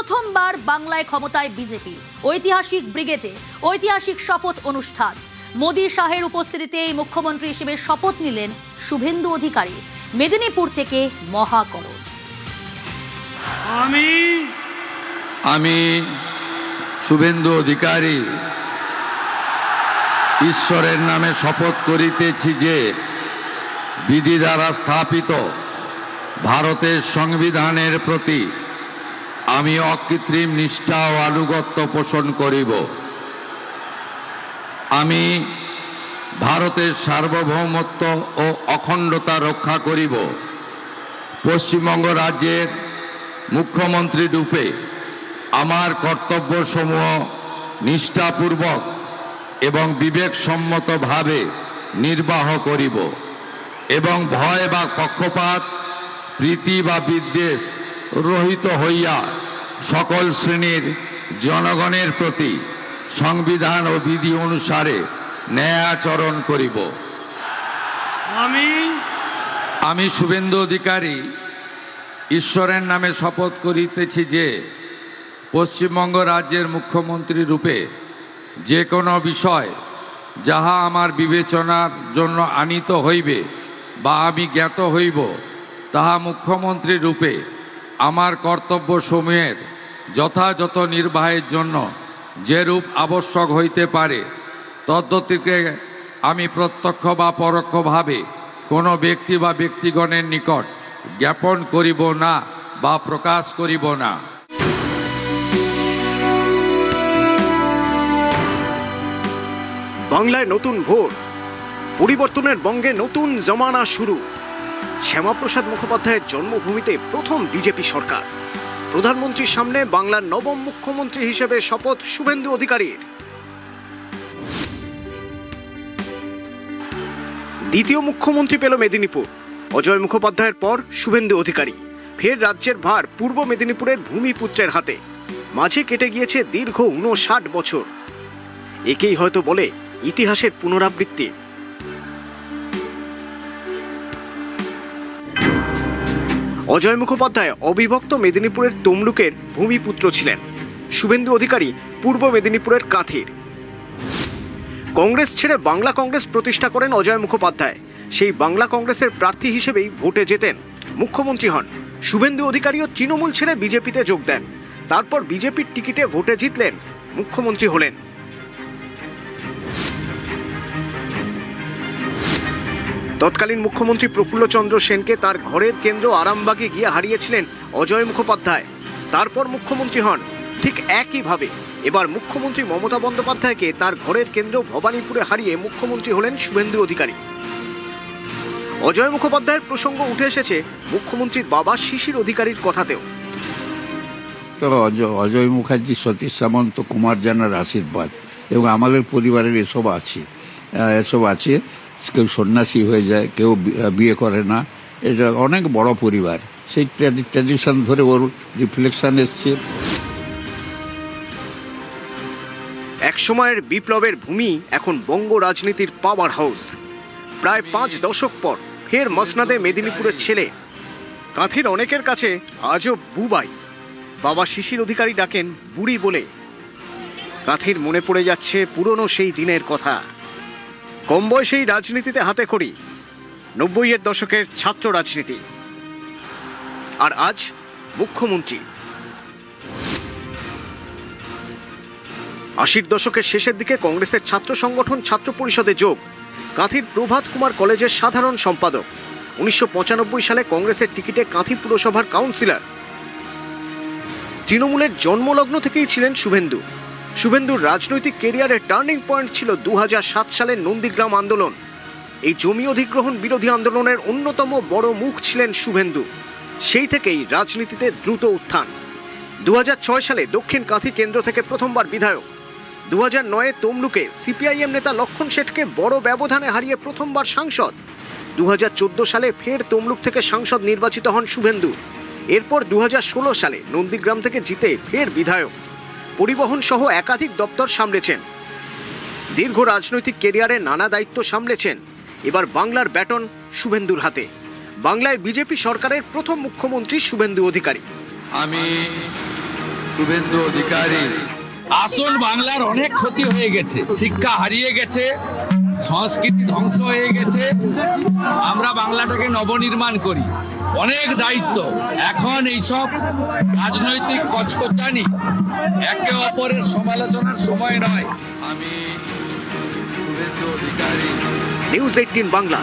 প্রথমবার বাংলায় ক্ষমতায় বিজেপি। ঐতিহাসিক ব্রিগেডে ঐতিহাসিক শপথ অনুষ্ঠান। মোদী শাহের উপস্থিতিতে এই মুখ্যমন্ত্রী হিসেবে শপথ নিলেন শুভেন্দু অধিকারী। মেদিনীপুর থেকে মহাকরণ। আমি শুভেন্দু অধিকারী ঈশ্বরের নামে শপথ করিতেছি যে বিধি দ্বারা স্থাপিত ভারতের সংবিধানের প্রতি আমি অকৃত্রিম নিষ্ঠা ও আনুগত্য পোষণ করিব। আমি ভারতের সার্বভৌমত্ব ও অখণ্ডতা রক্ষা করিব। পশ্চিমবঙ্গ রাজ্যের মুখ্যমন্ত্রী রূপে আমার কর্তব্যসমূহ নিষ্ঠাপূর্বক এবং বিবেকসম্মতভাবে নির্বাহ করিব এবং ভয় বা পক্ষপাত, প্রীতি বা বিদ্বেষ রহিত হইয়া সকল শ্রেণীর জনগণের প্রতি সংবিধান ও বিধি অনুসারে ন্যায় আচরণ করিব। আমি শুভেন্দু অধিকারী ঈশ্বরের নামে শপথ করিতেছি যে পশ্চিমবঙ্গ রাজ্যের মুখ্যমন্ত্রী রূপে যে কোনো বিষয় যাহা আমার বিবেচনার জন্য আনিত হইবে বা আমি জ্ঞাত হইব, তাহা মুখ্যমন্ত্রী রূপে আমার কর্তব্যসমূহের যথাযথ নির্বাহের জন্য যেরূপ আবশ্যক হইতে পারে তদ্গতিকে আমি প্রত্যক্ষ বা পরোক্ষভাবে কোনো ব্যক্তি বা ব্যক্তিগণের নিকট জ্ঞাপন করিব না বা প্রকাশ করিব না। বাংলায় নতুন ভোর, পরিবর্তনের বঙ্গে নতুন জমানা শুরু। শ্যামাপ্রসাদ মুখোপাধ্যায়ের জন্মভূমিতে প্রথম বিজেপি সরকার। প্রধানমন্ত্রীর সামনে বাংলার নবম মুখ্যমন্ত্রী হিসেবে শপথ শুভেন্দু অধিকারীর। দ্বিতীয় মুখ্যমন্ত্রী পেল মেদিনীপুর। অজয় মুখোপাধ্যায়ের পর শুভেন্দু অধিকারী। ফের রাজ্যের ভার পূর্ব মেদিনীপুরের ভূমিপুত্রের হাতে। মাঝে কেটে গিয়েছে দীর্ঘ 59 বছর। একেই হয়তো বলে ইতিহাসের পুনরাবৃত্তি। অজয় মুখোপাধ্যায় অবিভক্ত মেদিনীপুরের তমলুকের ভূমিপুত্র ছিলেন। শুভেন্দু অধিকারী পূর্ব মেদিনীপুরের কাঁথির। কংগ্রেস ছেড়ে বাংলা কংগ্রেস প্রতিষ্ঠা করেন অজয় মুখোপাধ্যায়। সেই বাংলা কংগ্রেসের প্রার্থী হিসেবেই ভোটে জেতেন, মুখ্যমন্ত্রী হন। শুভেন্দু অধিকারীও তৃণমূল ছেড়ে বিজেপিতে যোগ দেন। তারপর বিজেপির টিকিটে ভোটে জিতলেন, মুখ্যমন্ত্রী হলেন। তৎকালীন মুখ্যমন্ত্রী প্রফুল্লচন্দ্র সেনকে তার ঘরের কেন্দ্র আরামবাগে গিয়ে হারিয়েছিলেন অজয় মুখোপাধ্যায়। তারপর মুখ্যমন্ত্রী হন। ঠিক একইভাবে এবার মুখ্যমন্ত্রী মমতা বন্দ্যোপাধ্যায়কে তার ঘরের কেন্দ্র ভবানীপুরে হারিয়ে মুখ্যমন্ত্রী হলেন শুভেন্দু অধিকারী। অজয় মুখোপাধ্যায়ের প্রসঙ্গ উঠে এসেছে মুখ্যমন্ত্রীর বাবা শিশির অধিকারীর কথাতেও। তবে অজয় মুখার্জি, সতীশ সামন্ত, কুমার জানার আশীর্বাদ এবং আমাদের পরিবারের এসব আছে। কেউ সন্ন্যাসী হয়ে যায়, কেউ বিয়ে করে না। এটা অনেক বড় পরিবার, সেই ট্র্যাডিশন ধরে ওর রিফ্লেকশন এসছে। এক সময়ের বিপ্লবের ভূমি এখন বঙ্গ রাজনীতির পাওয়ার হাউস। প্রায় 5 দশক পর ফের মসনাদে মেদিনীপুরের ছেলে। কাঁথির অনেকের কাছে আজও বুবাই। বাবা শিশির অধিকারী ডাকেন বুড়ি বলে। কাঁথির মনে পড়ে যাচ্ছে পুরনো সেই দিনের কথা। কম বয়সেই রাজনীতিতে হাতে খড়ি, 90-এর দশকের ছাত্র রাজনীতি। আর আজ মুখ্যমন্ত্রী। 80-র দশকের শেষের দিকে কংগ্রেসের ছাত্র সংগঠন ছাত্র পরিষদে যোগ। কাঁথির প্রভাত কুমার কলেজের সাধারণ সম্পাদক। 1995 সালে কংগ্রেসের টিকিটে কাঁথি পুরসভার কাউন্সিলর। তৃণমূলের জন্মলগ্ন থেকেই ছিলেন শুভেন্দু। শুভেন্দুর রাজনৈতিক কেরিয়ারের টার্নিং পয়েন্ট ছিল 2007 সালের নন্দীগ্রাম আন্দোলন। এই জমি অধিগ্রহণ বিরোধী আন্দোলনের অন্যতম বড় মুখ ছিলেন শুভেন্দু। সেই থেকেই রাজনীতিতে দ্রুত উত্থান। 2006 সালে দক্ষিণ কাঁথি কেন্দ্র থেকে প্রথমবার বিধায়ক। 2009-এ তমলুকে সিপিআইএম নেতা লক্ষণ শেঠকে বড় ব্যবধানে হারিয়ে প্রথমবার সাংসদ। 2014 সালে ফের তমলুক থেকে সাংসদ নির্বাচিত হন শুভেন্দু। এরপর 2016 সালে নন্দীগ্রাম থেকে জিতে ফের বিধায়ক। পরিবহন সহ একাধিক দপ্তর সামলেছেন। দীর্ঘ রাজনৈতিক কেরিয়ারে নানা দায়িত্ব সামলেছেন। এবার বাংলার ব্যাটন শুভেন্দুর হাতে। বাংলায় বিজেপি সরকারের প্রথম মুখ্যমন্ত্রী শুভেন্দু অধিকারী। আমি শুভেন্দু অধিকারী। আসল বাংলার অনেক ক্ষতি হয়ে গেছে, শিক্ষা হারিয়ে গেছে, সংস্কৃতি ধ্বংস হয়ে গেছে। আমরা বাংলাটাকে নবনির্মাণ করি, অনেক দায়িত্ব। এখন এইসব রাজনৈতিক কচকচানি একে অপরের সমালোচনার সময় নয়। আমি শুভেন্দু অধিকারী। নিউজ 18 বাংলা।